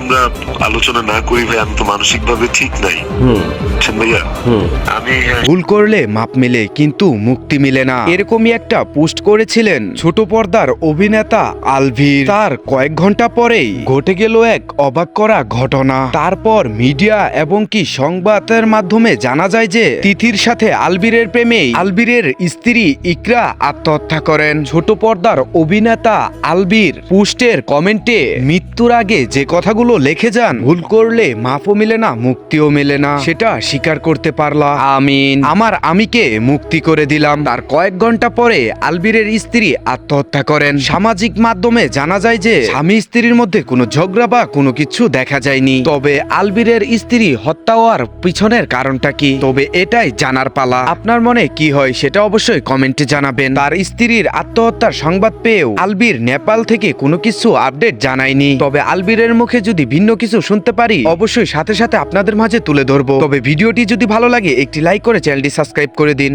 আমরা আলোচনা না করি ভাই, আমি তো মানসিক ভাবে ঠিক নাই। ভাইয়া আমি ভুল করলে মাপ মিলে কিন্তু মুক্তি মিলে না, এরকমই একটা পোস্ট করেছিলেন ছোট পর্দার অভিনেতা আলভির। তার কয়েক ঘন্টা পরেই ঘটে গেল এক অবাক করা ঘটনা। তারপর মিডিয়া এবং কি সংবাদের মাধ্যমে জানা যায় যে তিথির সাথে আলভিরের প্রেমেই আলভিরের স্ত্রী ইকরা আত্মহত্যা করেন। ছোট পর্দার অভিনেতা আলভির পোস্টের কমেন্টে মৃত্যুর আগে যে কথাগুলো লিখে যান, ভুল করলে মাফও মিলে না, মুক্তিও মেলে না, সেটা স্বীকার করতে পারলা, আমিন। আমার আমিকে মুক্তি করে দিলাম। তার কয়েক ঘন্টা পরে আলভিরের স্ত্রী আত্মহত্যা করেন। সামাজিক মাধ্যমে জানা যায় যে স্বামী স্ত্রীর মধ্যে কোনো ঝগড়া বা কোনো কিছু দেখা যায়নি। তবে আলভিরের স্ত্রী হত্যা হওয়ার পিছনের কারণটা কি, তবে এটাই জানার পালা। আপনার মনে কি হয় সেটা অবশ্যই কমেন্টে জানাবেন। তার স্ত্রীর আত্মহত্যার সংবাদ পেয়েও আলভির নেপাল থেকে কোনো কিছু আপডেট জানায়নি। তবে আলভিরের মুখে যদি ভিন্ন কিছু শুনতে পারি অবশ্যই সাথে সাথে আপনাদের মাঝে তুলে ধরবো। তবে ভিডিওটি যদি ভালো লাগে একটি লাইক করে চ্যানেলটি সাবস্ক্রাইব করে দিন।